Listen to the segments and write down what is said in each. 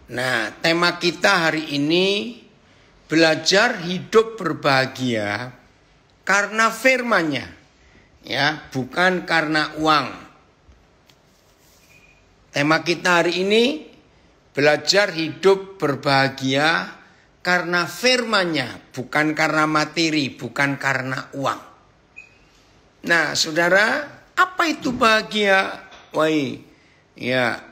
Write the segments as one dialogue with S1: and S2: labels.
S1: Nah, tema kita hari ini belajar hidup berbahagia karena firman-Nya, ya, bukan karena uang. Tema kita hari ini belajar hidup berbahagia karena firman-Nya, bukan karena materi, bukan karena uang. Nah, saudara, apa itu bahagia? Woi, ya.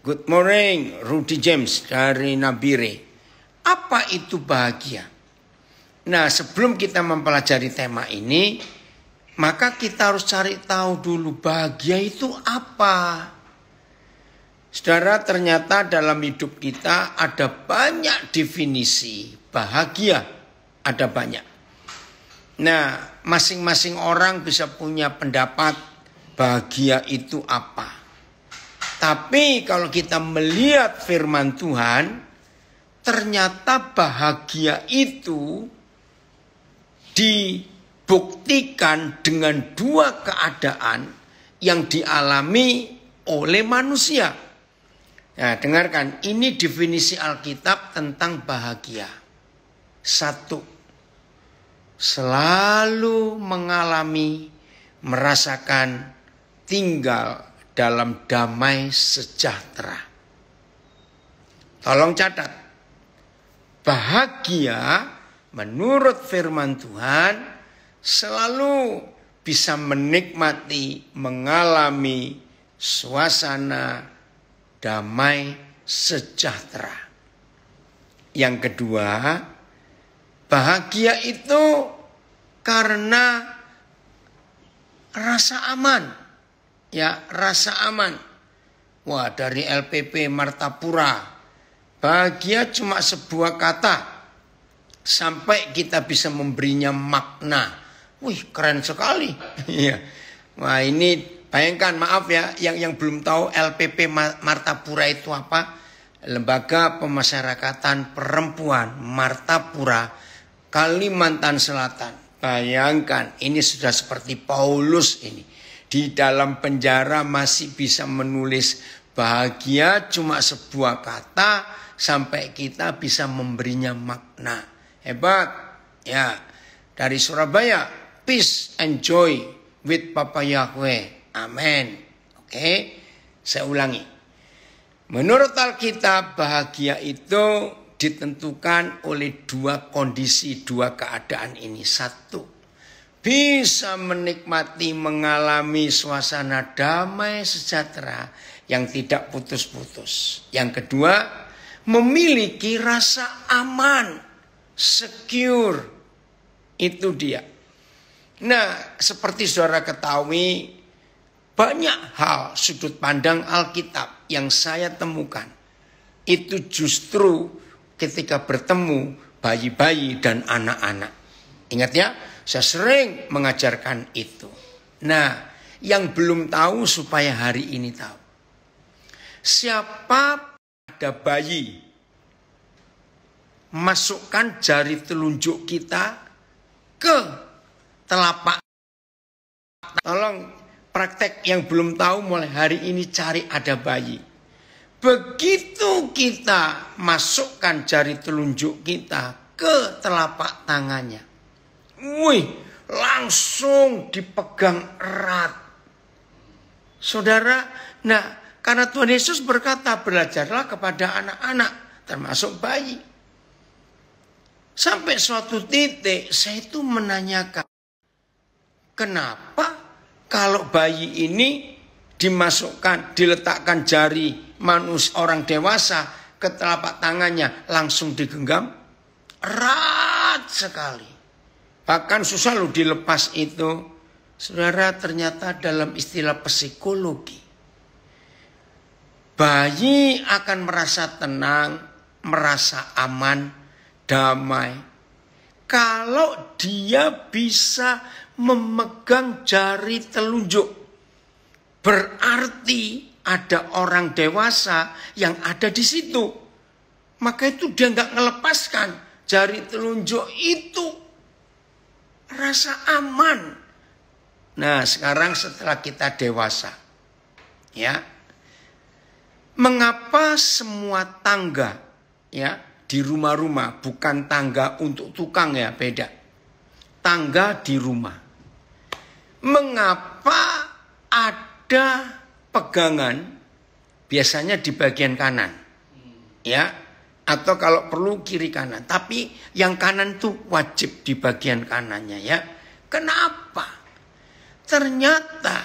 S1: Good morning, Rudy James dari Nabire. Apa itu bahagia? Nah, sebelum kita mempelajari tema ini, maka kita harus cari tahu dulu bahagia itu apa. Saudara, ternyata dalam hidup kita ada banyak definisi bahagia, ada banyak. Nah, masing-masing orang bisa punya pendapat bahagia itu apa. Tapi kalau kita melihat firman Tuhan, ternyata bahagia itu dibuktikan dengan dua keadaan yang dialami oleh manusia. Nah, dengarkan, ini definisi Alkitab tentang bahagia. 1. Selalu mengalami, merasakan, tinggal dalam damai sejahtera. Tolong catat. Bahagia menurut firman Tuhan selalu bisa menikmati, mengalami suasana damai sejahtera. Yang kedua, bahagia itu karena rasa aman. Ya, rasa aman. Wah, dari LPP Martapura, bahagia cuma sebuah kata. Sampai kita bisa memberinya makna. Wih, keren sekali. Wah, ini bayangkan, maaf ya, yang belum tahu LPP Martapura itu apa? Lembaga Pemasyarakatan Perempuan Martapura, Kalimantan Selatan. Bayangkan, ini sudah seperti Paulus ini. Di dalam penjara masih bisa menulis bahagia cuma sebuah kata sampai kita bisa memberinya makna. Hebat. Ya. Dari Surabaya, peace and joy with Papa Yahweh. Amin. Oke. Saya ulangi. Menurut Alkitab, bahagia itu ditentukan oleh dua kondisi, dua keadaan ini. 1. Bisa menikmati, mengalami suasana damai sejahtera yang tidak putus-putus. Yang kedua, memiliki rasa aman, secure. Itu dia. Nah, seperti saudara ketahui, banyak hal sudut pandang Alkitab yang saya temukan. Itu justru ketika bertemu bayi-bayi dan anak-anak. Ingat ya, saya sering mengajarkan itu. Nah, yang belum tahu supaya hari ini tahu. Siapa ada bayi, masukkan jari telunjuk kita ke telapak. Tolong praktek yang belum tahu mulai hari ini cari ada bayi. Begitu kita masukkan jari telunjuk kita ke telapak tangannya, wih, langsung dipegang erat. Saudara, nah, karena Tuhan Yesus berkata, belajarlah kepada anak-anak, termasuk bayi. Sampai suatu titik, saya itu menanyakan, kenapa kalau bayi ini dimasukkan, diletakkan jari manusia orang dewasa ke telapak tangannya, langsung digenggam? Erat sekali. Bahkan susah loh dilepas itu. Saudara, ternyata dalam istilah psikologi, bayi akan merasa tenang, merasa aman, damai, kalau dia bisa memegang jari telunjuk. Berarti ada orang dewasa yang ada di situ. Maka itu dia nggak melepaskan jari telunjuk itu. Rasa aman. Nah, sekarang setelah kita dewasa, ya, Mengapa semua tangga ya di rumah-rumah, bukan tangga untuk tukang ya, beda. Tangga di rumah. Mengapa ada pegangan biasanya di bagian kanan? Ya, atau kalau perlu kiri kanan. Tapi yang kanan tuh wajib di bagian kanannya ya. Kenapa? Ternyata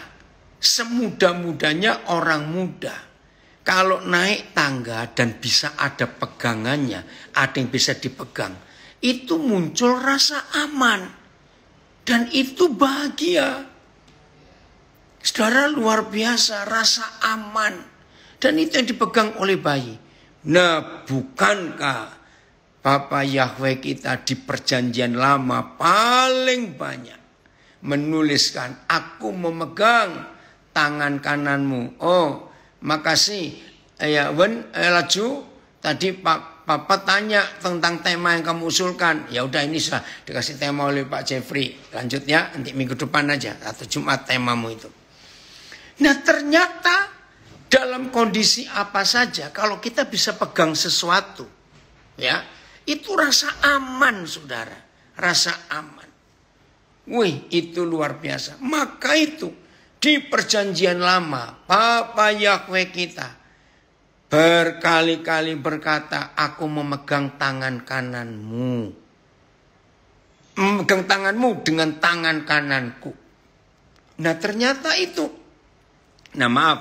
S1: semudah-mudahnya orang muda, kalau naik tangga dan bisa ada pegangannya, ada yang bisa dipegang, itu muncul rasa aman. Dan itu bahagia. Saudara, luar biasa, rasa aman. Dan itu yang dipegang oleh bayi. Nah, bukankah Bapa Yahweh kita di perjanjian lama paling banyak menuliskan, aku memegang tangan kananmu. Oh, makasih. Ya, laju tadi Papa tanya tentang tema yang kamu usulkan. Ya udah, ini sudah dikasih tema oleh Pak Jeffrey. Lanjut ya, nanti minggu depan aja atau Jumat temamu itu. Nah, ternyata dalam kondisi apa saja kalau kita bisa pegang sesuatu, ya, itu rasa aman, saudara. Rasa aman. Wih, itu luar biasa. Maka itu di perjanjian lama, Bapa Yahweh kita berkali-kali berkata, aku memegang tangan kananmu. Memegang tanganmu dengan tangan kananku. Nah, ternyata itu. Nah, maaf,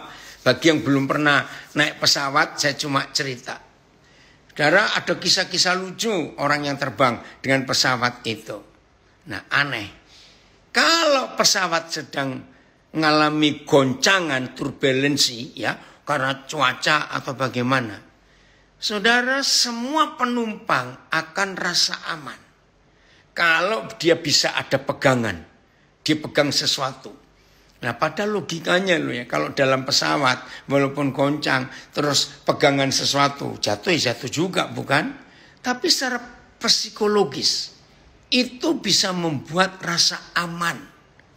S1: bagi yang belum pernah naik pesawat, saya cuma cerita. Saudara, ada kisah-kisah lucu orang yang terbang dengan pesawat itu. Nah, aneh. Kalau pesawat sedang mengalami goncangan, turbulensi, ya, karena cuaca atau bagaimana, saudara, semua penumpang akan rasa aman. Kalau dia bisa ada pegangan, dia pegang sesuatu. Nah, pada logikanya loh ya, kalau dalam pesawat walaupun goncang terus pegangan sesuatu, jatuh ya jatuh juga, bukan? Tapi secara psikologis itu bisa membuat rasa aman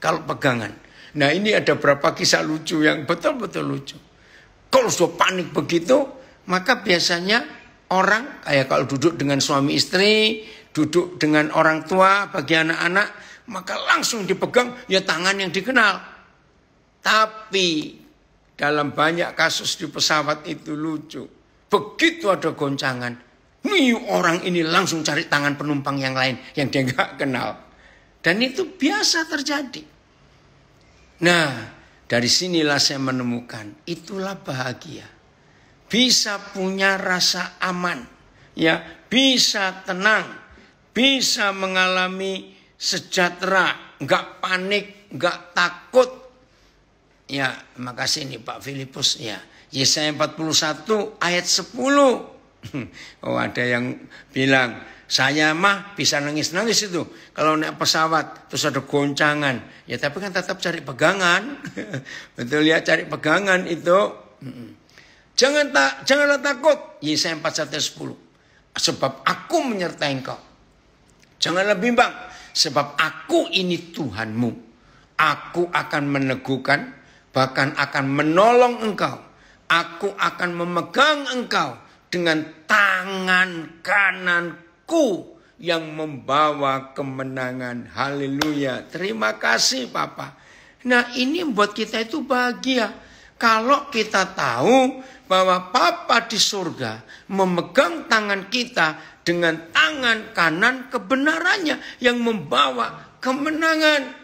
S1: kalau pegangan. Nah, ini ada beberapa kisah lucu yang betul-betul lucu. Kalau sudah panik begitu, maka biasanya orang kayak kalau duduk dengan suami istri, duduk dengan orang tua bagi anak-anak, maka langsung dipegang ya tangan yang dikenal. Tapi dalam banyak kasus di pesawat itu lucu. Begitu ada goncangan, nih orang ini langsung cari tangan penumpang yang lain yang dia nggak kenal. Dan itu biasa terjadi. Nah, dari sinilah saya menemukan itulah bahagia. Bisa punya rasa aman, ya, bisa tenang, bisa mengalami sejahtera, nggak panik, nggak takut. Ya, makasih nih Pak Filipus ya. Yesaya 41 ayat 10. Oh, ada yang bilang, saya mah bisa nangis-nangis itu kalau naik pesawat terus ada goncangan. Ya, tapi kan tetap cari pegangan. Betul ya, cari pegangan itu. Janganlah takut. Yesaya 41 ayat 10. Sebab aku menyertai engkau. Janganlah bimbang, sebab aku ini Tuhanmu. Aku akan meneguhkan, bahkan akan menolong engkau. Aku akan memegang engkau dengan tangan kananku yang membawa kemenangan. Haleluya. Terima kasih Papa. Nah, ini membuat kita itu bahagia. Kalau kita tahu bahwa Papa di surga memegang tangan kita dengan tangan kanan kebenarannya yang membawa kemenangan.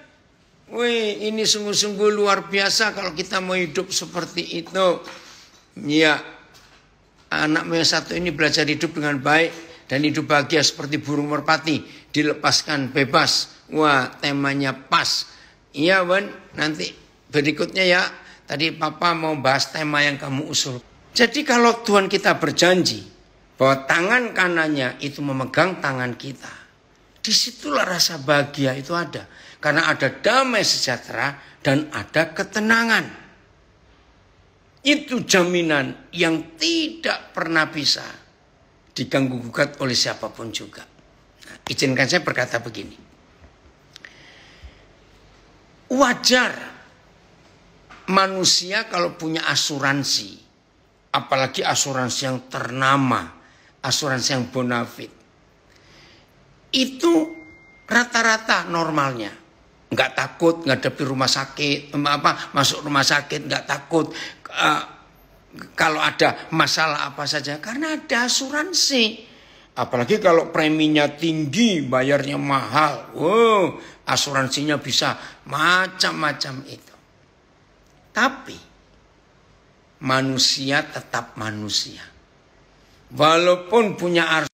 S1: Wih, ini sungguh-sungguh luar biasa kalau kita mau hidup seperti itu. Ya, anakmu yang satu ini belajar hidup dengan baik dan hidup bahagia seperti burung merpati, dilepaskan bebas. Wah, temanya pas. Iya, Wan, nanti berikutnya ya. Tadi Papa mau bahas tema yang kamu usul. Jadi kalau Tuhan kita berjanji bahwa tangan kanannya itu memegang tangan kita, disitulah rasa bahagia itu ada. Karena ada damai sejahtera dan ada ketenangan. Itu jaminan yang tidak pernah bisa diganggu-gugat oleh siapapun juga. Nah, izinkan saya berkata begini. Wajar manusia kalau punya asuransi, apalagi asuransi yang ternama, asuransi yang bonafit, itu rata-rata normalnya nggak takut ngadepi rumah sakit, masuk rumah sakit nggak takut kalau ada masalah apa saja karena ada asuransi. Apalagi kalau preminya tinggi, bayarnya mahal, asuransinya bisa macam-macam itu. Tapi manusia tetap manusia, walaupun punya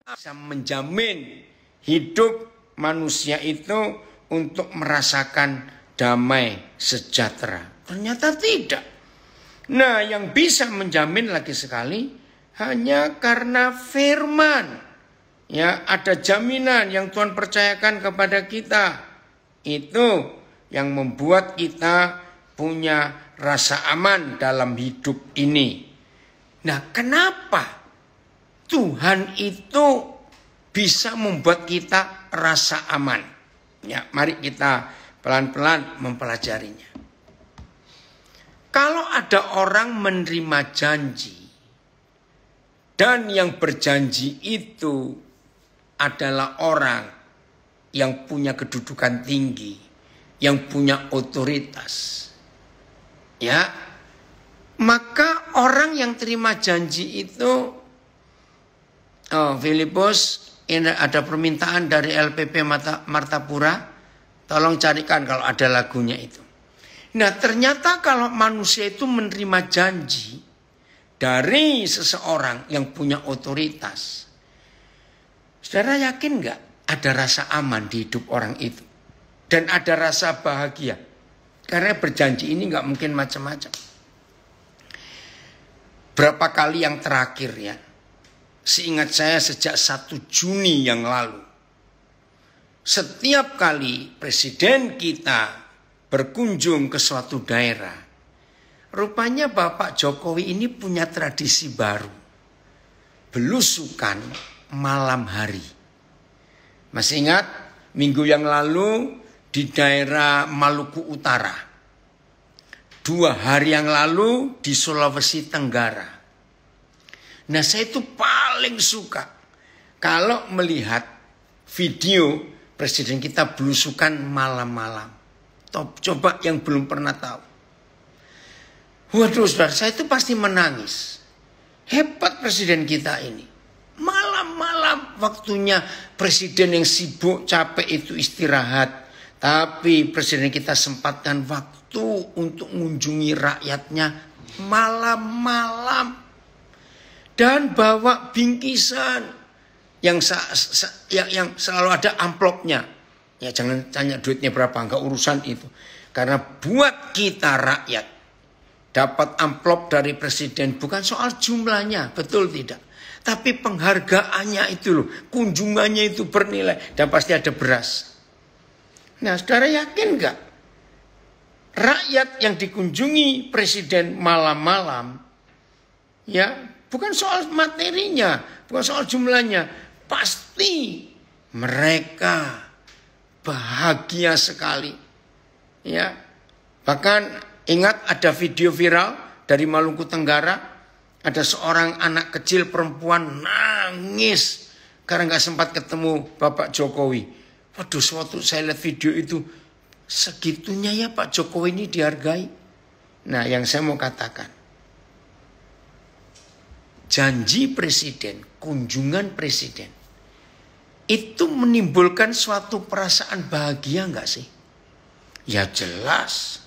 S1: bisa menjamin hidup manusia itu untuk merasakan damai sejahtera. Ternyata tidak. Nah, yang bisa menjamin lagi sekali hanya karena firman. Ya, ada jaminan yang Tuhan percayakan kepada kita. Itu yang membuat kita punya rasa aman dalam hidup ini. Nah, kenapa Tuhan itu bisa membuat kita rasa aman? Ya, mari kita pelan-pelan mempelajarinya. Kalau ada orang menerima janji dan yang berjanji itu adalah orang yang punya kedudukan tinggi, yang punya otoritas, ya, maka orang yang terima janji itu, Filipus, ini ada permintaan dari LPP Martapura, tolong carikan kalau ada lagunya itu. Nah, ternyata kalau manusia itu menerima janji dari seseorang yang punya otoritas, saudara yakin nggak ada rasa aman di hidup orang itu? Dan ada rasa bahagia. Karena berjanji ini nggak mungkin macam-macam. Berapa kali yang terakhir ya, seingat saya sejak 1 Juni yang lalu, setiap kali presiden kita berkunjung ke suatu daerah, rupanya Bapak Jokowi ini punya tradisi baru. Belusukan malam hari. Masih ingat minggu yang lalu di daerah Maluku Utara. 2 hari yang lalu di Sulawesi Tenggara. Nah, saya itu paling suka kalau melihat video presiden kita belusukan malam-malam. Coba yang belum pernah tahu. Waduh, saudara, saya itu pasti menangis. Hebat presiden kita ini. Malam-malam waktunya presiden yang sibuk, capek itu istirahat. Tapi presiden kita sempatkan waktu untuk mengunjungi rakyatnya malam-malam. Dan bawa bingkisan yang selalu ada amplopnya. Ya, jangan tanya duitnya berapa, enggak urusan itu. Karena buat kita rakyat dapat amplop dari presiden bukan soal jumlahnya, betul tidak? Tapi penghargaannya itu loh, kunjungannya itu bernilai dan pasti ada beras. Nah, saudara yakin enggak? Rakyat yang dikunjungi presiden malam-malam, ya, bukan soal materinya, bukan soal jumlahnya, pasti mereka bahagia sekali. Ya. Bahkan ingat ada video viral dari Maluku Tenggara, ada seorang anak kecil perempuan nangis karena nggak sempat ketemu Bapak Jokowi. Waduh, suatu saya lihat video itu, segitunya ya Pak Jokowi ini dihargai. Nah, yang saya mau katakan, janji presiden, kunjungan presiden, itu menimbulkan suatu perasaan bahagia enggak sih? Ya jelas.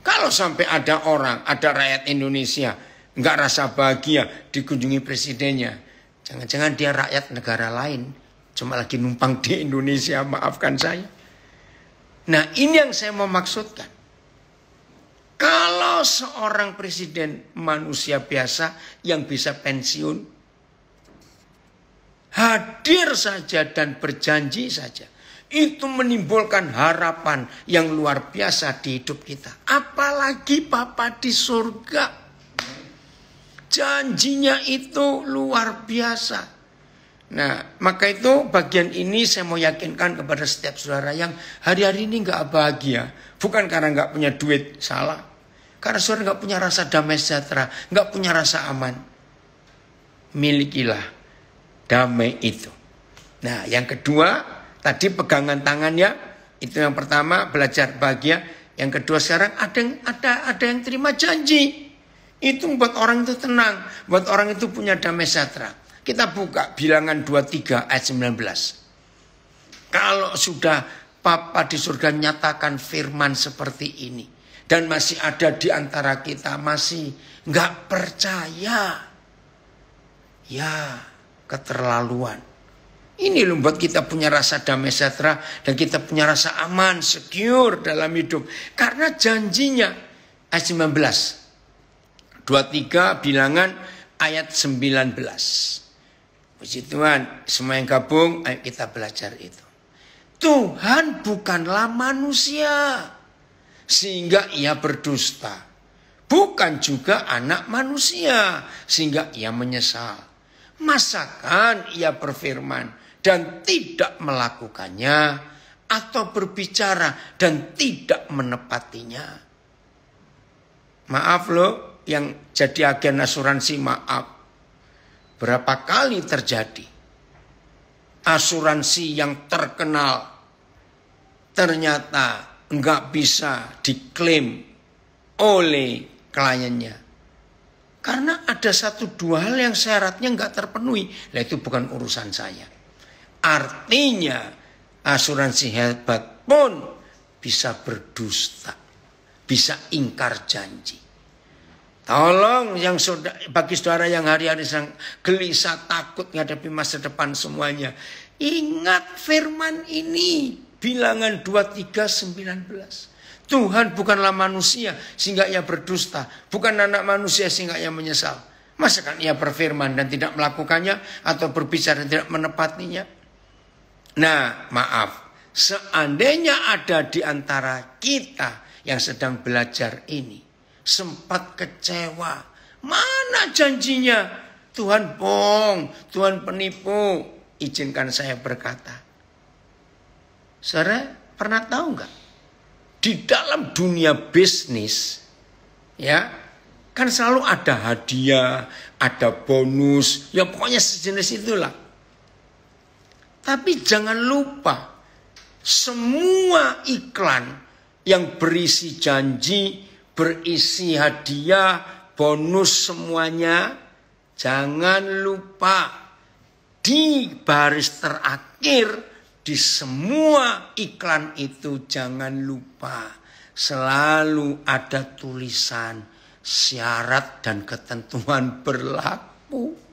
S1: Kalau sampai ada orang, ada rakyat Indonesia enggak rasa bahagia dikunjungi presidennya, jangan-jangan dia rakyat negara lain, cuma lagi numpang di Indonesia, maafkan saya. Nah, ini yang saya mau maksudkan. Kalau seorang presiden manusia biasa yang bisa pensiun, hadir saja dan berjanji saja, itu menimbulkan harapan yang luar biasa di hidup kita. Apalagi Bapa di surga, janjinya itu luar biasa. Nah, maka itu bagian ini saya mau yakinkan kepada setiap saudara yang hari-hari ini nggak bahagia. Bukan karena nggak punya duit, salah. Karena saudara nggak punya rasa damai sejahtera, nggak punya rasa aman. Milikilah damai itu. Nah, yang kedua, tadi pegangan tangannya, itu yang pertama, belajar bahagia. Yang kedua sekarang ada yang terima janji. Itu buat orang itu tenang, buat orang itu punya damai sejahtera. Kita buka Bilangan 23 ayat 19. Kalau sudah Bapa di surga nyatakan firman seperti ini, dan masih ada di antara kita masih nggak percaya, ya keterlaluan. Ini loh buat kita punya rasa damai sejahtera dan kita punya rasa aman, secure dalam hidup. Karena janjinya ayat 19. 23 Bilangan ayat 19. Puji Tuhan, semua yang gabung, ayo kita belajar itu. Tuhan bukanlah manusia sehingga ia berdusta. Bukan juga anak manusia sehingga ia menyesal. Masakan ia berfirman dan tidak melakukannya, atau berbicara dan tidak menepatinya. Maaf loh, yang jadi agen asuransi maaf. Berapa kali terjadi asuransi yang terkenal ternyata nggak bisa diklaim oleh kliennya. Karena ada satu dua hal yang syaratnya nggak terpenuhi. Nah, itu bukan urusan saya. Artinya asuransi hebat pun bisa berdusta, bisa ingkar janji. Tolong yang bagi saudara yang hari-hari gelisah, takut menghadapi masa depan semuanya, ingat firman ini, Bilangan 23:19. Tuhan bukanlah manusia sehingga ia berdusta, bukan anak manusia sehingga ia menyesal. Masakan ia berfirman dan tidak melakukannya, atau berbicara dan tidak menepatinya? Nah, maaf, seandainya ada di antara kita yang sedang belajar ini, sempat kecewa, mana janjinya? Tuhan bohong, Tuhan penipu. Izinkan saya berkata, saudara pernah tahu nggak? Di dalam dunia bisnis, ya, kan selalu ada hadiah, ada bonus, ya pokoknya sejenis itulah. Tapi jangan lupa, semua iklan yang berisi janji, berisi hadiah, bonus semuanya, jangan lupa di baris terakhir, di semua iklan itu jangan lupa selalu ada tulisan syarat dan ketentuan berlaku.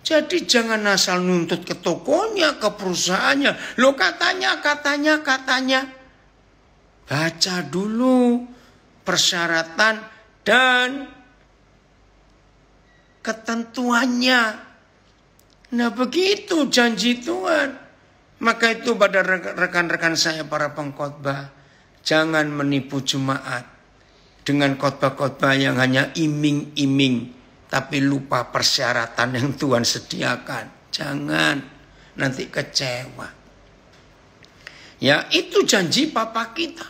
S1: Jadi jangan asal nuntut ke tokonya, ke perusahaannya. Loh katanya. Baca dulu persyaratan dan ketentuannya. Nah begitu janji Tuhan. Maka itu pada rekan-rekan saya para pengkhotbah, jangan menipu jemaat dengan khotbah-khotbah yang hanya iming-iming, tapi lupa persyaratan yang Tuhan sediakan. Jangan, nanti kecewa. Ya, itu janji Bapa kita.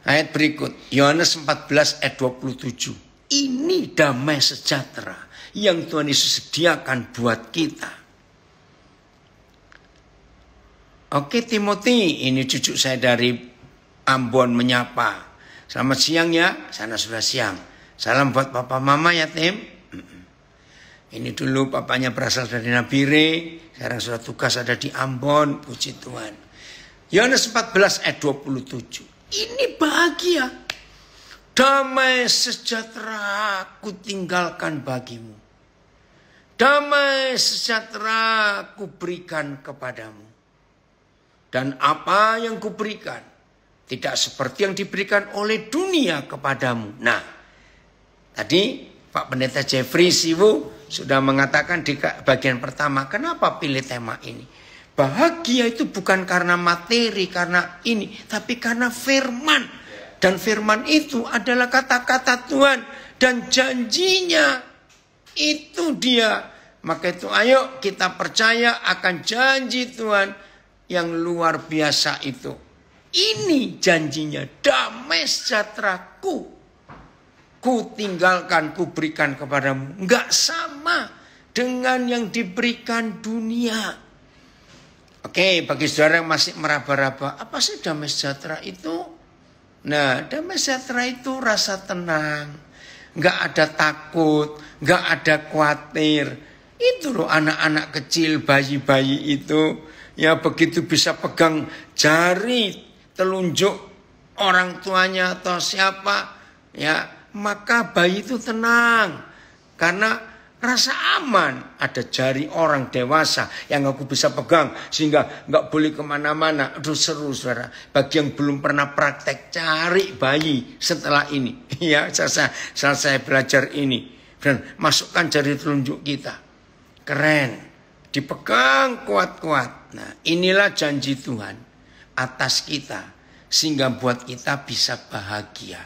S1: Ayat berikut, Yohanes 14 ayat 27. Ini damai sejahtera yang Tuhan Yesus sediakan buat kita. Oke Timothy, ini cucu saya dari Ambon menyapa. Selamat siang ya, sana sudah siang. Salam buat papa mama ya Tim. Ini dulu papanya berasal dari Nabire, sekarang sudah tugas ada di Ambon, puji Tuhan. Yohanes 14 ayat 27. Ini bahagia. Damai sejahtera ku tinggalkan bagimu. Damai sejahtera ku berikan kepadamu. Dan apa yang kuberikan tidak seperti yang diberikan oleh dunia kepadamu. Nah, tadi Pak Pendeta Jeffrey Siwu sudah mengatakan di bagian pertama, kenapa pilih tema ini? Bahagia itu bukan karena materi, karena ini, tapi karena firman. Dan firman itu adalah kata-kata Tuhan dan janjinya. Itu dia Maka itu ayo kita percaya akan janji Tuhan yang luar biasa itu. Ini janjinya, damai sejahtera-Ku tinggalkan, Ku berikan kepadamu. Enggak sama dengan yang diberikan dunia. Oke, bagi saudara yang masih meraba-raba, apa sih damai sejahtera itu? Nah, damai sejahtera itu rasa tenang. Enggak ada takut, enggak ada khawatir. Itu loh anak-anak kecil, bayi-bayi itu. Ya begitu bisa pegang jari telunjuk orang tuanya atau siapa, ya maka bayi itu tenang karena rasa aman. Ada jari orang dewasa yang aku bisa pegang sehingga nggak boleh kemana-mana. Aduh seru saudara. Bagi yang belum pernah praktek, cari bayi setelah ini. Ya saya belajar ini dan masukkan jari telunjuk kita. Keren, dipegang kuat-kuat. Nah inilah janji Tuhan atas kita sehingga buat kita bisa bahagia,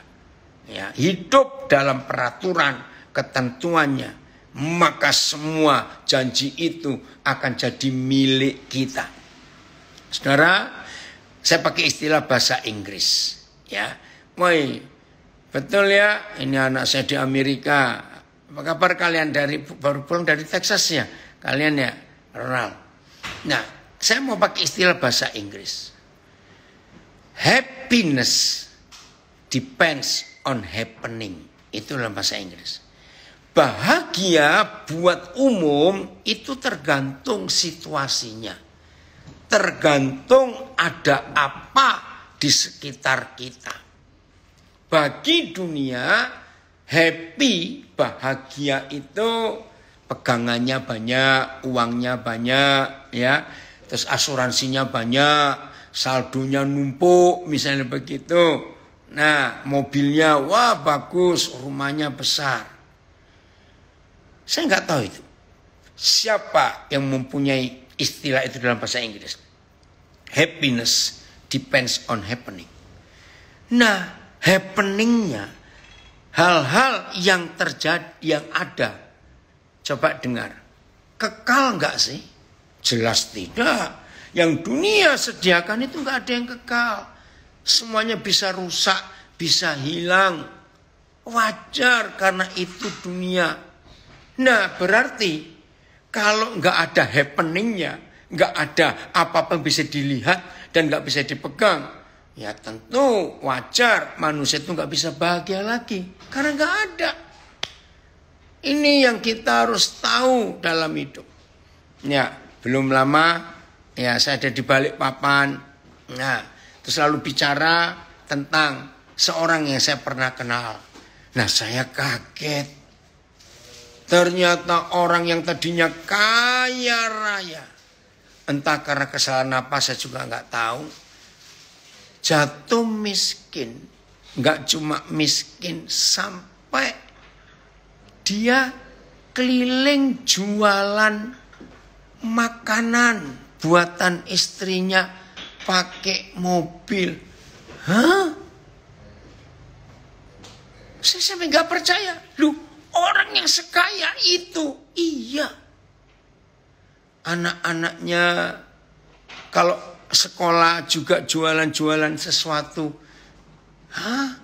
S1: ya hidup dalam peraturan ketentuannya, maka semua janji itu akan jadi milik kita. Saudara, saya pakai istilah bahasa Inggris, ya. Woi, betul ya, ini anak saya di Amerika. Apa kabar kalian baru pulang dari Texas ya? Kalian ya, Ronald. Nah, saya mau pakai istilah bahasa Inggris. Happiness depends on happening. Itu dalam bahasa Inggris. Bahagia buat umum itu tergantung situasinya. Tergantung ada apa di sekitar kita. Bagi dunia, happy, bahagia itu pegangannya banyak, uangnya banyak, ya. Terus asuransinya banyak, saldonya numpuk, misalnya begitu. Nah, mobilnya wah bagus, rumahnya besar. Saya nggak tahu itu. Siapa yang mempunyai istilah itu dalam bahasa Inggris? Happiness depends on happening. Nah, happeningnya, hal-hal yang terjadi, yang ada. Coba dengar. Kekal nggak sih? Jelas tidak. Yang dunia sediakan itu nggak ada yang kekal. Semuanya bisa rusak, bisa hilang. Wajar karena itu dunia. Nah berarti kalau nggak ada happeningnya, nggak ada apa-apa yang bisa dilihat dan nggak bisa dipegang, ya tentu wajar manusia itu nggak bisa bahagia lagi karena nggak ada. Ini yang kita harus tahu dalam hidup. Ya belum lama ya saya ada di Balikpapan. Nah terus lalu bicara tentang seorang yang saya pernah kenal. Nah saya kaget. Ternyata orang yang tadinya kaya raya, entah karena kesalahan apa saya juga nggak tahu, jatuh miskin. Nggak cuma miskin, sampai dia keliling jualan makanan buatan istrinya pakai mobil. Hah? Saya sampai nggak percaya. Orang yang sekaya itu, iya. Anak-anaknya kalau sekolah juga jualan-jualan sesuatu. Hah?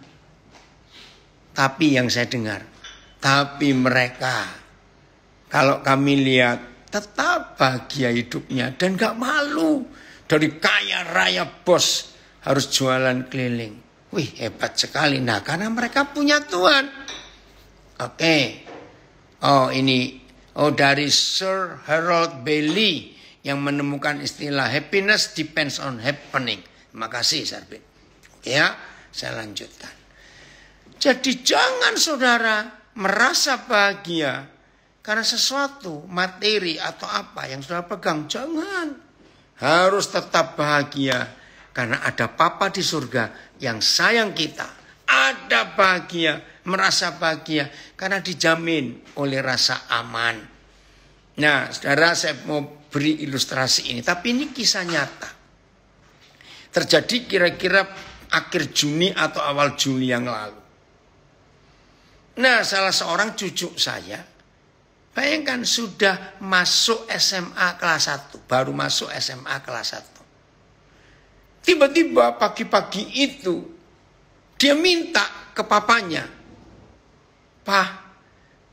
S1: Tapi yang saya dengar, tapi mereka, kalau kami lihat, tetap bahagia hidupnya dan gak malu. Dari kaya raya bos harus jualan keliling. Wih hebat sekali. Nah karena mereka punya Tuhan. Oke. Oh ini. Oh dari Sir Harold Bailey yang menemukan istilah happiness depends on happening. Terima kasih Sarbin. Ya, saya lanjutkan. Jadi jangan saudara merasa bahagia karena sesuatu materi atau apa yang saudara pegang. Jangan. Harus tetap bahagia karena ada Papa di surga yang sayang kita. Ada bahagia, merasa bahagia karena dijamin oleh rasa aman. Nah, saudara saya mau beri ilustrasi ini, tapi ini kisah nyata. Terjadi kira-kira akhir Juni atau awal Juli yang lalu. Nah, salah seorang cucu saya Bayangkan sudah masuk SMA kelas 1. Baru masuk SMA kelas 1. Tiba-tiba pagi-pagi itu dia minta ke papanya. "Pak,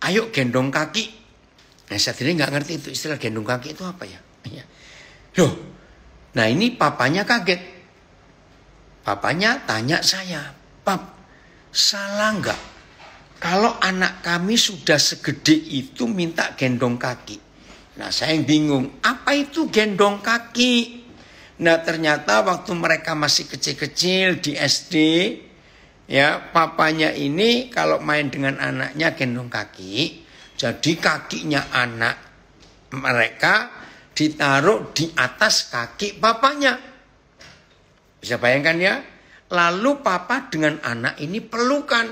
S1: ayo gendong kaki." Nah, saya sendiri nggak ngerti itu istilah gendong kaki itu apa ya. Loh, nah ini papanya kaget. Papanya tanya saya, "Pap, salah nggak kalau anak kami sudah segede itu minta gendong kaki?" Nah, saya yang bingung, apa itu gendong kaki? Nah, ternyata waktu mereka masih kecil-kecil di SD, ya, papanya ini kalau main dengan anaknya gendong kaki, jadi kakinya anak mereka ditaruh di atas kaki papanya. Bisa bayangkan ya? Lalu papa dengan anak ini pelukan.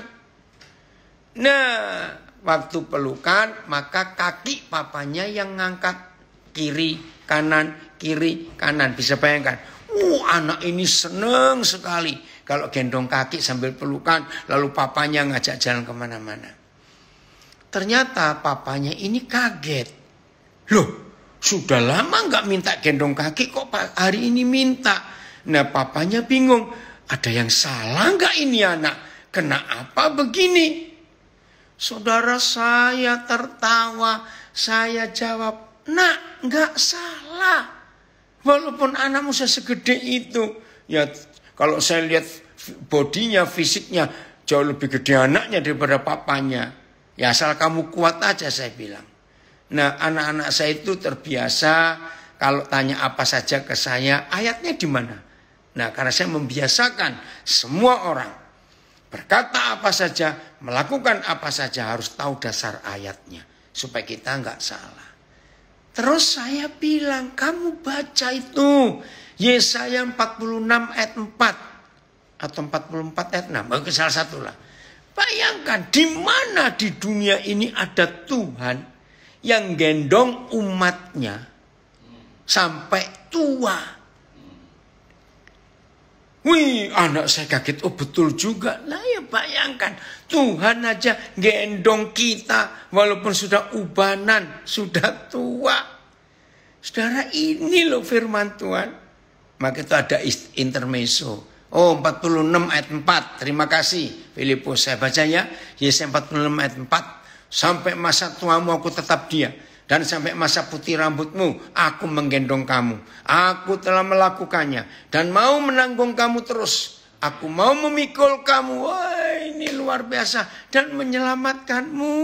S1: Nah, waktu pelukan maka kaki papanya yang ngangkat kiri, kanan, kiri, kanan. Bisa bayangkan. Anak ini seneng sekali kalau gendong kaki sambil pelukan. Lalu papanya ngajak jalan kemana-mana. Ternyata papanya ini kaget. Loh, sudah lama nggak minta gendong kaki kok hari ini minta. Nah, papanya bingung. Ada yang salah nggak ini anak? Kenapa begini? Saudara, saya tertawa. Saya jawab, "Nak, nggak salah. Walaupun anakmu segede itu." Ya, kalau saya lihat bodinya, fisiknya jauh lebih gede anaknya daripada papanya. Ya, asal kamu kuat aja, saya bilang. Nah, anak-anak saya itu terbiasa kalau tanya apa saja ke saya, ayatnya di mana? Nah, karena saya membiasakan semua orang berkata apa saja, melakukan apa saja harus tahu dasar ayatnya. Supaya kita nggak salah. Terus saya bilang, kamu baca itu. Yesaya 46 ayat 4. Atau 44 ayat 6. Mungkin salah satu lah. Bayangkan, di mana di dunia ini ada Tuhan yang gendong umatnya sampai tua. Wih, anak saya kaget. Oh, betul juga. Nah, ya bayangkan. Tuhan aja gendong kita walaupun sudah ubanan, sudah tua. Saudara, ini loh firman Tuhan. Maka itu ada intermezzo. Oh, 46 ayat 4. Terima kasih, Filipus. Saya baca ya. Yesaya 46 ayat 4. Sampai masa tuamu aku tetap dia. Dan sampai masa putih rambutmu, aku menggendong kamu. Aku telah melakukannya. Dan mau menanggung kamu terus. Aku mau memikul kamu. Wah, ini luar biasa. Dan menyelamatkanmu.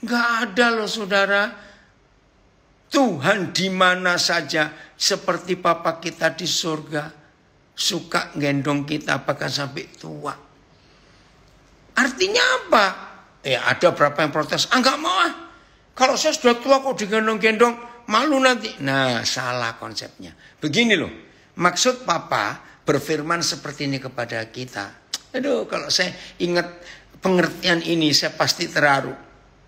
S1: Gak ada loh saudara. Tuhan di mana saja. Seperti Papa kita di surga. Suka gendong kita bahkan sampai tua. Artinya apa? Ya, ada berapa yang protes. Gak mau ah. Kalau saya sudah tua kok digendong-gendong, malu nanti. Nah, salah konsepnya. Begini loh, maksud Papa berfirman seperti ini kepada kita. Aduh, kalau saya ingat pengertian ini, saya pasti terharu.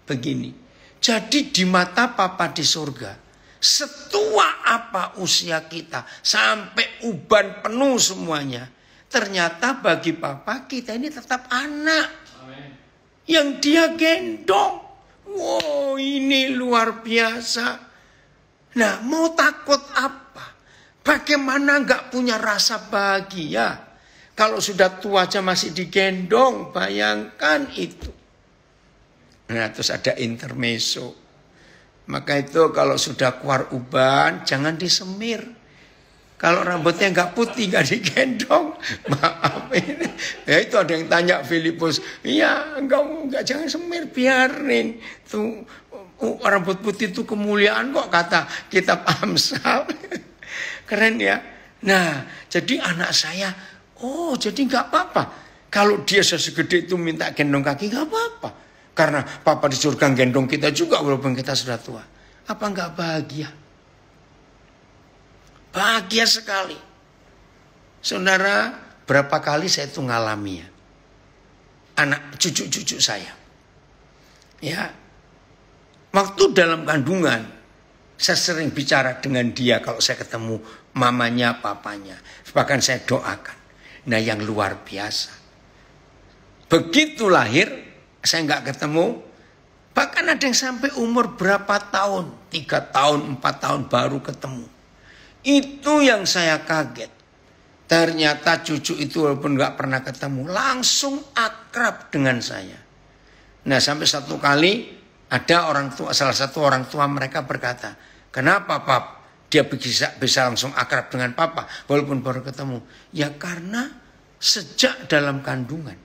S1: Begini, jadi di mata Papa di surga, setua apa usia kita, sampai uban penuh semuanya, ternyata bagi Papa kita ini tetap anak. Amen. Yang dia gendong. Wow, ini luar biasa. Nah, mau takut apa? Bagaimana nggak punya rasa bahagia? Kalau sudah tua aja masih digendong, bayangkan itu. Nah, terus ada intermezzo. Maka itu kalau sudah keluar uban, jangan disemir. Kalau rambutnya nggak putih, nggak digendong, maaf ini. Ya itu ada yang tanya Filipus, iya enggak jangan semir, biarin. Tuh rambut putih itu kemuliaan kok, kata kitab Amsal. Keren ya. Nah, jadi anak saya, oh jadi nggak apa-apa. Kalau dia segede itu minta gendong kaki, nggak apa-apa. Karena Papa di surga gendong kita juga walaupun kita sudah tua. Apa nggak bahagia? Bahagia sekali. Saudara, berapa kali saya itu ngalami ya. Anak cucu-cucu saya. Ya. Waktu dalam kandungan, saya sering bicara dengan dia kalau saya ketemu mamanya, papanya. Bahkan saya doakan. Nah, yang luar biasa. Begitu lahir, saya nggak ketemu. Bahkan ada yang sampai umur berapa tahun, 3 tahun, 4 tahun baru ketemu. Itu yang saya kaget. Ternyata cucu itu walaupun gak pernah ketemu, langsung akrab dengan saya. Nah sampai satu kali ada salah satu orang tua mereka berkata, kenapa Pap? Dia bisa langsung akrab dengan Papa walaupun baru ketemu. Ya karena sejak dalam kandungan.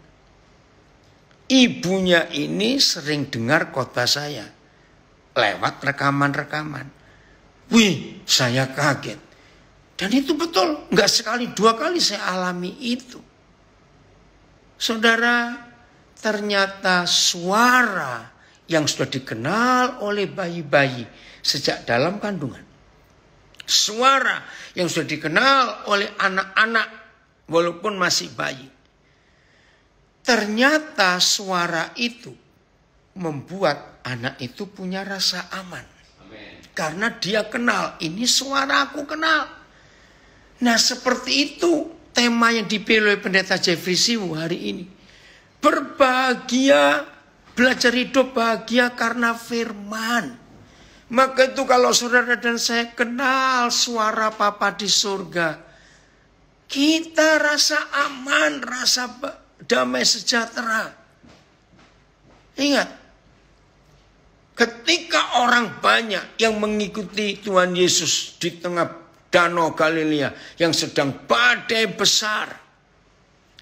S1: Ibunya ini sering dengar khotbah saya lewat rekaman-rekaman. Wih, saya kaget. Dan itu betul, nggak sekali 2 kali saya alami itu. Saudara, ternyata suara yang sudah dikenal oleh bayi-bayi sejak dalam kandungan. Suara yang sudah dikenal oleh anak-anak walaupun masih bayi. Ternyata suara itu membuat anak itu punya rasa aman. Amen. Karena dia kenal, ini suara aku kenal. Nah seperti itu tema yang dipilih oleh Pendeta Jeffrey Siwu hari ini. Berbahagia, belajar hidup bahagia karena firman. Maka itu kalau saudara dan saya kenal suara Papa di surga, kita rasa aman, rasa damai sejahtera. Ingat, ketika orang banyak yang mengikuti Tuhan Yesus di tengah Danau Galilea yang sedang badai besar.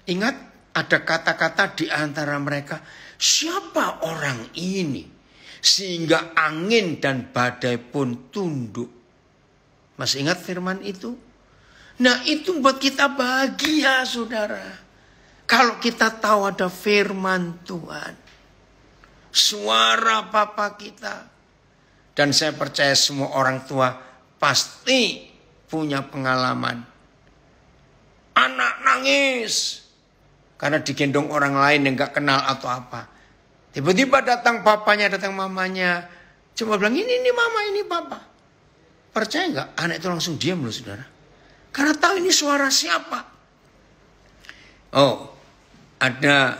S1: Ingat, ada kata-kata di antara mereka, siapa orang ini? Sehingga angin dan badai pun tunduk. Masih ingat firman itu? Nah itu buat kita bahagia saudara. Kalau kita tahu ada firman Tuhan. Suara Papa kita. Dan saya percaya semua orang tua pasti punya pengalaman. Anak nangis. Karena digendong orang lain yang gak kenal atau apa. Tiba-tiba datang papanya, datang mamanya. Coba bilang ini mama, ini papa. Percaya gak? Anak itu langsung diam loh saudara. Karena tahu ini suara siapa. Oh. Ada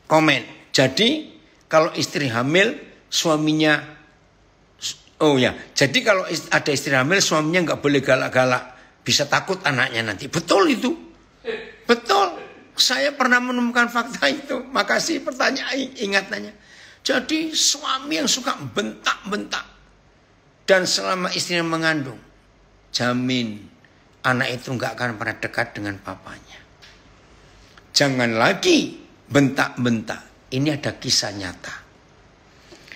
S1: komen. Jadi kalau istri hamil suaminya, jadi kalau ada istri hamil suaminya nggak boleh galak-galak, bisa takut anaknya nanti. Betul itu, betul. Saya pernah menemukan fakta itu. Makasih pertanyaan ingatannya. Jadi suami yang suka bentak-bentak dan selama istrinya mengandung, jamin anak itu nggak akan pernah dekat dengan papanya. Jangan lagi bentak-bentak. Ini ada kisah nyata.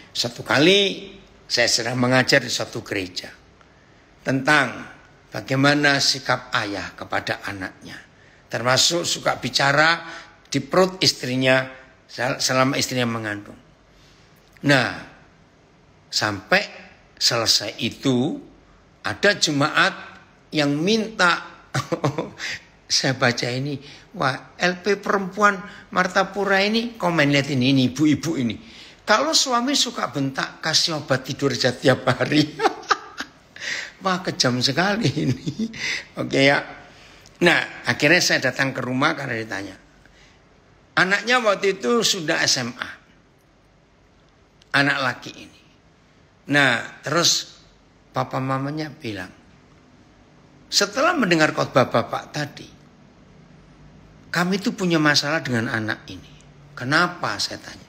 S1: Satu kali saya sedang mengajar di suatu gereja. Tentang bagaimana sikap ayah kepada anaknya. Termasuk suka bicara di perut istrinya selama istrinya mengandung. Nah, sampai selesai itu ada jemaat yang minta saya baca ini, wah LP perempuan Martapura ini komen lihat ini ibu-ibu ini. Kalau suami suka bentak kasih obat tidur aja tiap hari. Wah kejam sekali ini. Oke ya. Nah akhirnya saya datang ke rumah karena ditanya. Anaknya waktu itu sudah SMA. Anak laki ini. Nah terus papa mamanya bilang. Setelah mendengar khotbah bapak tadi. Kami itu punya masalah dengan anak ini. Kenapa saya tanya?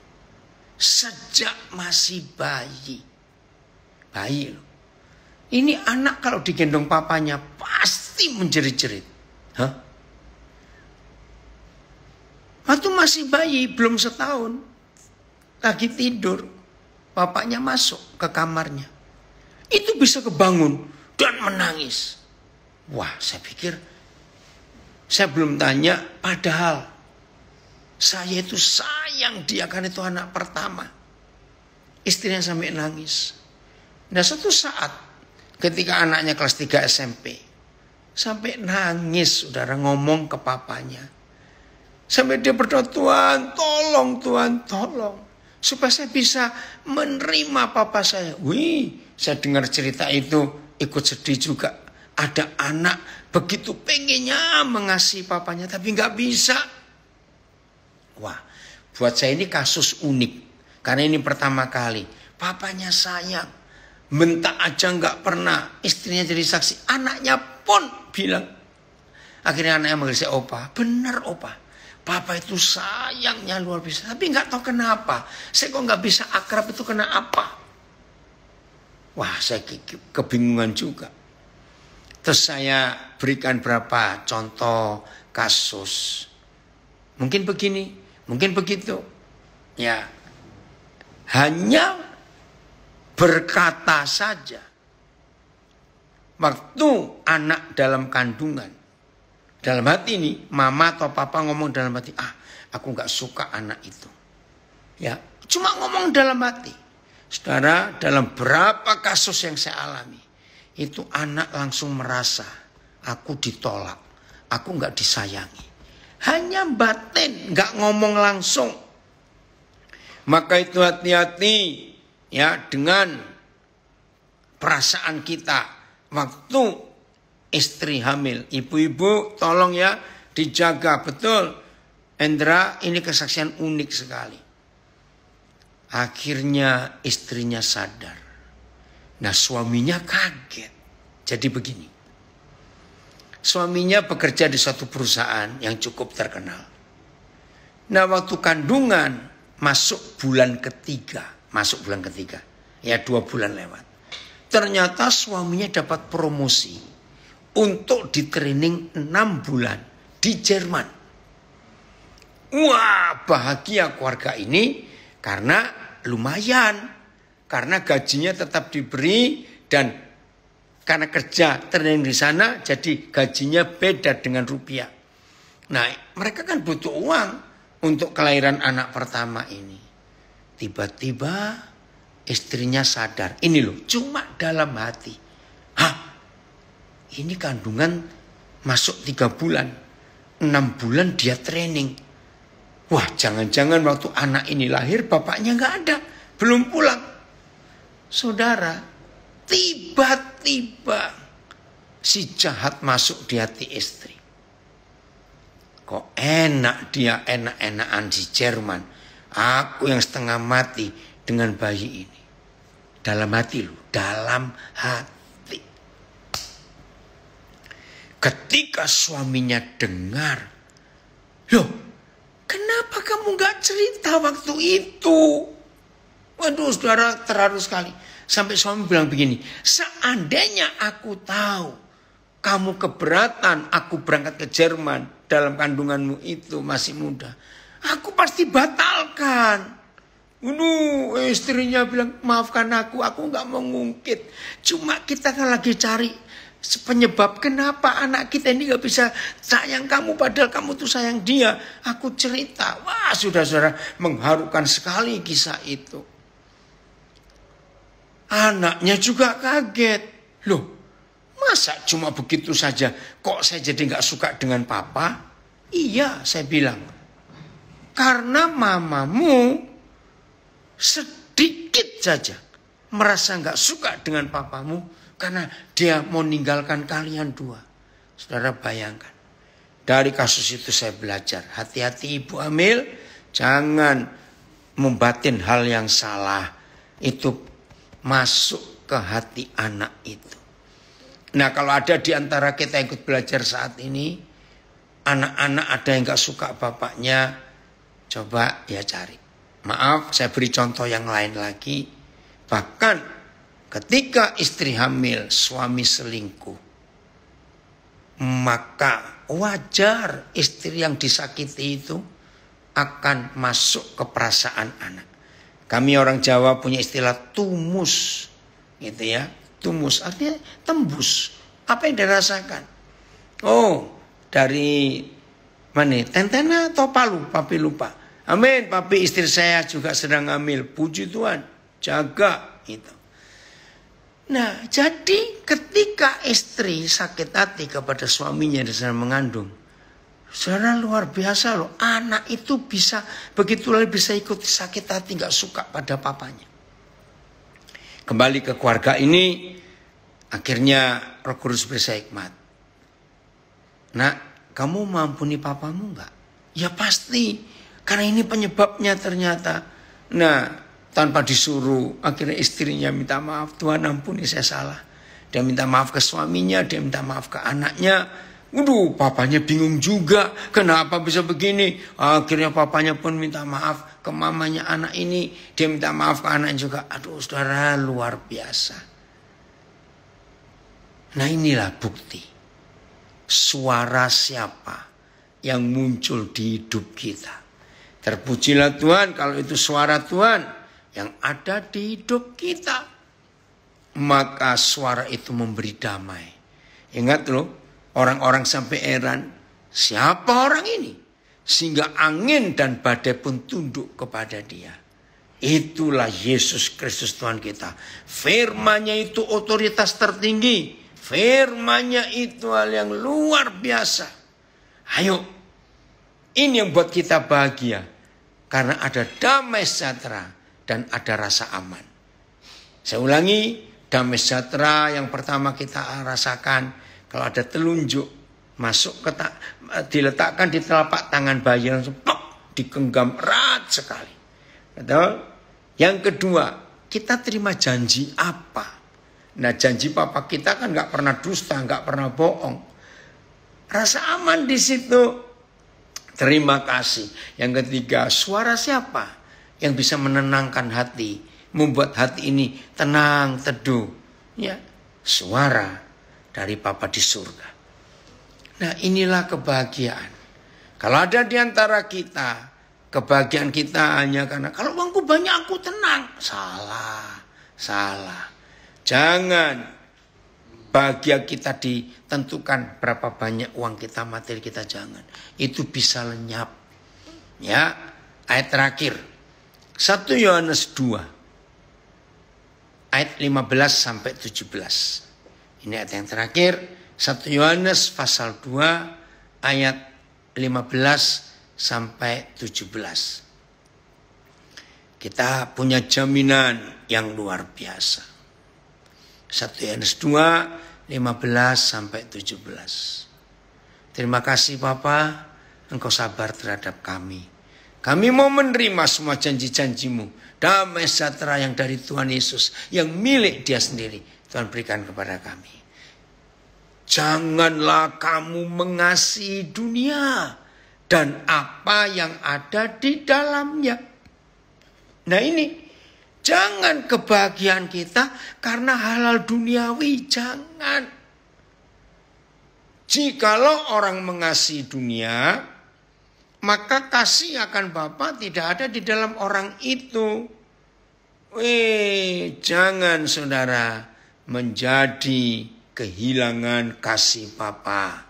S1: Sejak masih bayi. Bayi loh. Ini anak kalau digendong papanya pasti menjerit-jerit. Hah? Waktu masih bayi, belum setahun. Lagi tidur. Bapaknya masuk ke kamarnya. Itu bisa kebangun dan menangis. Wah, saya pikir saya belum tanya, padahal saya itu sayang dia kan itu anak pertama. Istrinya sampai nangis. Nah suatu saat ketika anaknya kelas 3 SMP. Sampai nangis saudara ngomong ke papanya. Sampai dia berdoa, Tuhan tolong. Supaya saya bisa menerima papa saya. Wih, saya dengar cerita itu ikut sedih juga. Ada anak begitu pengennya mengasihi papanya tapi nggak bisa. Wah, buat saya ini kasus unik. Karena ini pertama kali. Papanya sayang. Bentak aja nggak pernah. Istrinya jadi saksi. Anaknya pun bilang. Akhirnya anaknya manggil saya opa. Bener opa. Papa itu sayangnya luar biasa. Tapi nggak tahu kenapa. Saya kok nggak bisa akrab itu kena apa. Wah, saya kebingungan juga. Terus saya berikan berapa contoh kasus. Mungkin begini, mungkin begitu. Ya, hanya berkata saja. Waktu anak dalam kandungan, dalam hati ini, mama atau papa ngomong dalam hati, aku gak suka anak itu. Ya, cuma ngomong dalam hati. Saudara, dalam berapa kasus yang saya alami, itu anak langsung merasa, aku ditolak, aku gak disayangi. Hanya batin, gak ngomong langsung. Maka itu hati-hati ya dengan perasaan kita waktu istri hamil. Ibu-ibu tolong ya dijaga betul. Endra, ini kesaksian unik sekali. Akhirnya istrinya sadar. Nah, suaminya kaget. Jadi begini. Suaminya bekerja di suatu perusahaan yang cukup terkenal. Nah, waktu kandungan masuk bulan ketiga. Ya, 2 bulan lewat. Ternyata suaminya dapat promosi untuk di training 6 bulan di Jerman. Wah, bahagia keluarga ini karena lumayan. Karena gajinya tetap diberi dan karena kerja training di sana, jadi gajinya beda dengan rupiah. Nah, mereka kan butuh uang untuk kelahiran anak pertama ini. Tiba-tiba istrinya sadar. Ini loh, cuma dalam hati. Ini kandungan masuk 3 bulan. 6 bulan dia training. Wah, jangan-jangan waktu anak ini lahir, bapaknya nggak ada. Belum pulang. Saudara, tiba-tiba si jahat masuk di hati istri. Kok enak dia enak-enakan di Jerman. Aku yang setengah mati dengan bayi ini. Dalam hati lu, dalam hati. Ketika suaminya dengar, loh, kenapa kamu gak cerita waktu itu? Waduh, saudara, terharu sekali. Sampai suami bilang begini, seandainya aku tahu kamu keberatan aku berangkat ke Jerman dalam kandunganmu itu masih muda, aku pasti batalkan. Istrinya bilang, maafkan aku gak mau ngungkit. Cuma kita kan lagi cari penyebab kenapa anak kita ini gak bisa sayang kamu padahal kamu tuh sayang dia. Aku cerita, wah saudara-saudara, mengharukan sekali kisah itu. Anaknya juga kaget. Loh, masa cuma begitu saja kok saya jadi gak suka dengan papa? Iya, saya bilang. Karena mamamu sedikit saja merasa gak suka dengan papamu karena dia mau meninggalkan kalian 2. Saudara bayangkan. Dari kasus itu saya belajar. Hati-hati ibu hamil. Jangan membatin hal yang salah. Itu masuk ke hati anak itu. Nah, kalau ada di antara kita yang ikut belajar saat ini, anak-anak ada yang gak suka bapaknya, coba ya cari. Maaf, saya beri contoh yang lain lagi. Bahkan ketika istri hamil, suami selingkuh, maka wajar istri yang disakiti itu akan masuk ke perasaan anak. Kami orang Jawa punya istilah tumus, gitu ya. Tumus artinya tembus. Apa yang dirasakan? Oh, dari mana? Tentena atau palu? Papi lupa. Amin, papi istri saya juga sedang hamil. Puji Tuhan, jaga itu. Nah, jadi ketika istri sakit hati kepada suaminya yang sedang mengandung, saudara luar biasa loh. Anak itu bisa begitu lagi bisa ikut sakit hati, nggak suka pada papanya. Kembali ke keluarga ini, akhirnya Roh Kudus beri hikmat. Nak, kamu mengampuni papamu nggak? Ya pasti, karena ini penyebabnya ternyata. Nah, tanpa disuruh. Akhirnya istrinya minta maaf, Tuhan ampuni saya salah. Dia minta maaf ke suaminya, dia minta maaf ke anaknya. Waduh, papanya bingung juga. Kenapa bisa begini? Akhirnya papanya pun minta maaf ke mamanya anak ini. Dia minta maaf ke anaknya juga. Aduh, saudara, luar biasa. Nah, inilah bukti. Suara siapa yang muncul di hidup kita. Terpujilah Tuhan kalau itu suara Tuhan yang ada di hidup kita. Maka suara itu memberi damai. Ingat loh, orang-orang sampai heran, siapa orang ini? Sehingga angin dan badai pun tunduk kepada dia. Itulah Yesus Kristus Tuhan kita. Firman-Nya itu otoritas tertinggi. Firman-Nya itu hal yang luar biasa. Ayo, ini yang buat kita bahagia. Karena ada damai sejahtera dan ada rasa aman. Saya ulangi, damai sejahtera yang pertama kita rasakan kalau ada telunjuk masuk ke diletakkan di telapak tangan bayi langsung plok, digenggam erat sekali. Betul? Yang kedua, kita terima janji apa? Nah, janji papa kita kan nggak pernah dusta, nggak pernah bohong. Rasa aman di situ. Terima kasih. Yang ketiga, suara siapa yang bisa menenangkan hati, membuat hati ini tenang, teduh? Ya, suara dari Papa di surga. Nah, inilah kebahagiaan. Kalau ada di antara kita, kebahagiaan kita hanya karena kalau uangku banyak aku tenang. Salah. Jangan bahagia kita ditentukan berapa banyak uang kita, materi kita, jangan. Itu bisa lenyap. Ya, ayat terakhir. 1 Yohanes 2. Ayat 15 sampai 17. Ini ayat yang terakhir. 1 Yohanes pasal 2 ayat 15 sampai 17. Kita punya jaminan yang luar biasa. 1 Yohanes 2, 15 sampai 17. Terima kasih Bapa, Engkau sabar terhadap kami. Kami mau menerima semua janji-janji-Mu. Damai sejahtera yang dari Tuhan Yesus, yang milik Dia sendiri, Tuhan berikan kepada kami. Janganlah kamu mengasihi dunia dan apa yang ada di dalamnya. Nah ini, jangan kebahagiaan kita karena hal-hal duniawi, jangan. Jikalau orang mengasihi dunia, maka kasih akan Bapa tidak ada di dalam orang itu. Jangan saudara menjadi kehilangan kasih Bapa.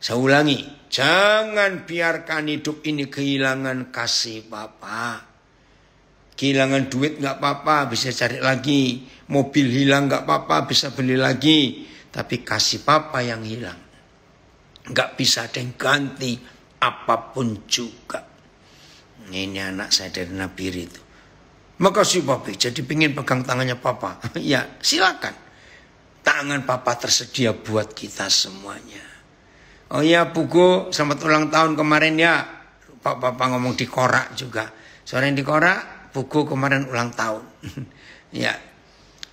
S1: Saya ulangi, jangan biarkan hidup ini kehilangan kasih Bapa. Kehilangan duit gak apa-apa, bisa cari lagi. Mobil hilang gak apa-apa, bisa beli lagi. Tapi kasih Papa yang hilang, gak bisa ada yang ganti apapun juga. Ini anak saya dari Nabiri itu. Makasih Papi, jadi pingin pegang tangannya Papa. Ya silakan. Tangan Papa tersedia buat kita semuanya. Oh ya Buku, selamat ulang tahun kemarin ya. Papa ngomong di korak juga. Sore di korak. Buku kemarin ulang tahun. Ya.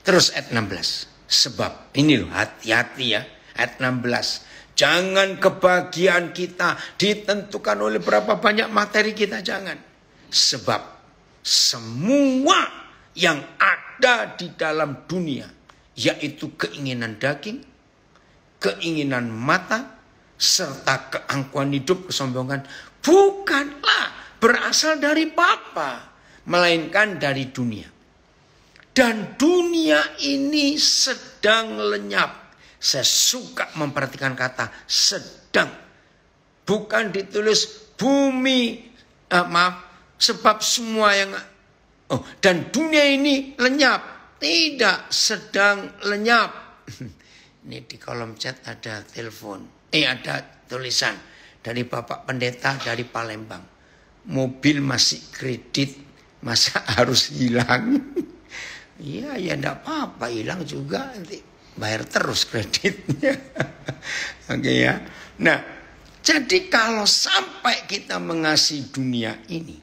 S1: Terus ayat 16. Sebab ini loh, hati-hati ya. Ayat 16. Jangan kebahagiaan kita ditentukan oleh berapa banyak materi kita, jangan. Sebab semua yang ada di dalam dunia, yaitu keinginan daging, keinginan mata, serta keangkuhan hidup, kesombongan, bukanlah berasal dari Bapa, melainkan dari dunia. Dan dunia ini sedang lenyap. Saya suka memperhatikan kata sedang. Bukan ditulis bumi, sebab semua yang... dan dunia ini lenyap. Tidak, sedang lenyap. Ini di kolom chat ada telepon. Ada tulisan dari Bapak Pendeta dari Palembang. Mobil masih kredit. Masa harus hilang? Iya, ya enggak apa-apa, hilang juga nanti bayar terus kreditnya. Oke ya. Nah, jadi kalau sampai kita mengasihi dunia ini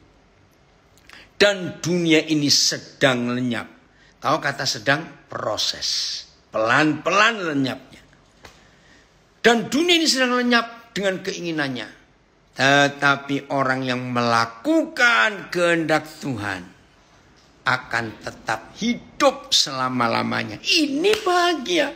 S1: Dan dunia ini sedang lenyap. Tahu kata sedang? Proses. Pelan-pelan lenyapnya. Dan dunia ini sedang lenyap dengan keinginannya. Tetapi orang yang melakukan kehendak Tuhan akan tetap hidup selama-lamanya. Ini bahagia.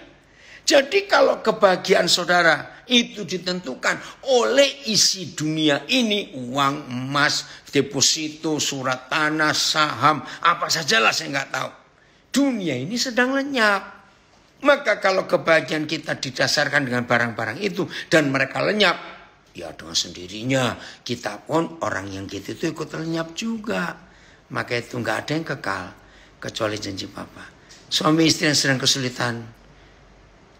S1: Jadi kalau kebahagiaan saudara itu ditentukan oleh isi dunia ini, uang, emas, deposito, surat tanah, saham, apa sajalah saya nggak tahu. Dunia ini sedang lenyap. Maka kalau kebahagiaan kita didasarkan dengan barang-barang itu dan mereka lenyap, ya dengan sendirinya kita pun orang yang gitu itu ikut lenyap juga. Maka itu nggak ada yang kekal kecuali janji Bapa. Suami istri yang sedang kesulitan,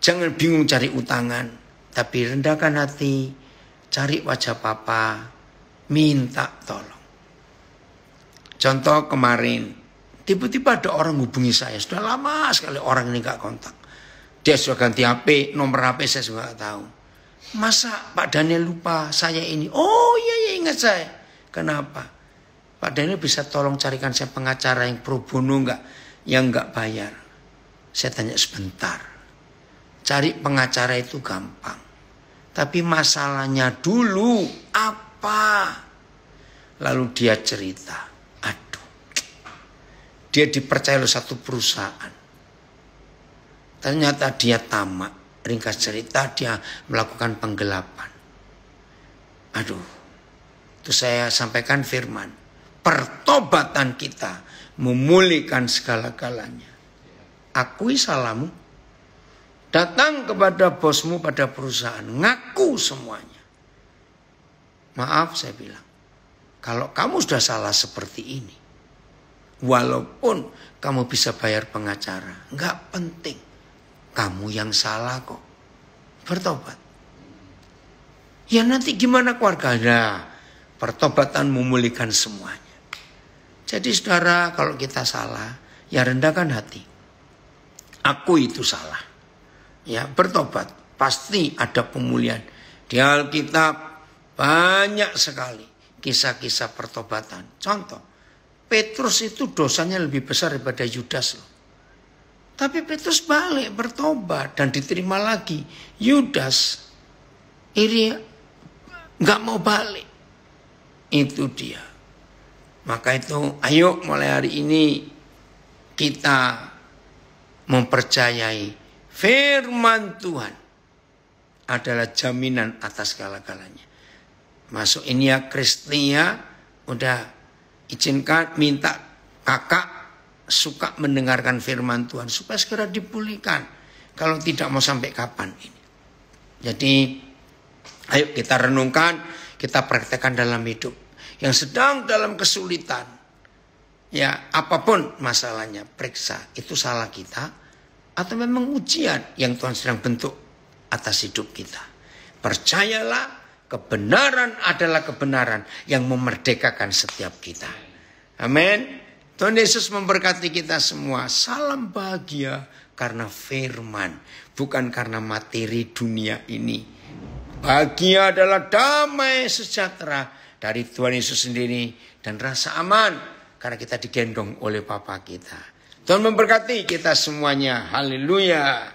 S1: jangan bingung cari utangan, tapi rendahkan hati, cari wajah Papa, minta tolong. Contoh kemarin, tiba-tiba ada orang hubungi saya, sudah lama sekali orang ini gak kontak. Dia sudah ganti HP, nomor HP saya juga gak tahu. Masa Pak Daniel lupa saya ini? Oh iya ingat saya. Kenapa? Pak Daniel bisa tolong carikan saya pengacara yang pro bono enggak, yang enggak bayar. Saya tanya sebentar. Cari pengacara itu gampang. Tapi masalahnya dulu apa? Lalu dia cerita. Aduh. Dia dipercaya oleh satu perusahaan. Ternyata dia tamak. Ringkas cerita dia melakukan penggelapan. Aduh. Itu saya sampaikan firman. Pertobatan kita memulihkan segala-galanya. Akui salahmu. Datang kepada bosmu pada perusahaan. Ngaku semuanya. Maaf saya bilang. Kalau kamu sudah salah seperti ini. Walaupun kamu bisa bayar pengacara. Enggak penting. Kamu yang salah kok. Bertobat. Ya nanti gimana keluarga? Nah, pertobatan memulihkan semuanya. Jadi saudara kalau kita salah. Ya rendahkan hati. Aku itu salah. Ya bertobat. Pasti ada pemulihan. Di Alkitab banyak sekali kisah-kisah pertobatan. Contoh. Petrus itu dosanya lebih besar daripada Yudas loh. Tapi Petrus balik bertobat dan diterima lagi. Yudas iri nggak mau balik. Itu dia. Maka itu ayo mulai hari ini kita mempercayai firman Tuhan adalah jaminan atas segala-galanya. Masuk ini ya Kristia, udah izinkan minta kakak suka mendengarkan firman Tuhan supaya segera dipulihkan. Kalau tidak mau sampai kapan ini. Jadi ayo kita renungkan, kita praktekkan dalam hidup. Yang sedang dalam kesulitan. Ya apapun masalahnya, periksa itu salah kita. Atau memang ujian yang Tuhan sedang bentuk atas hidup kita. Percayalah kebenaran adalah kebenaran yang memerdekakan setiap kita. Amin. Tuhan Yesus memberkati kita semua. Salam bahagia karena firman. Bukan karena materi dunia ini. Bahagia adalah damai sejahtera dari Tuhan Yesus sendiri. Dan rasa aman karena kita digendong oleh Bapa kita. Tuhan memberkati kita semuanya. Haleluya.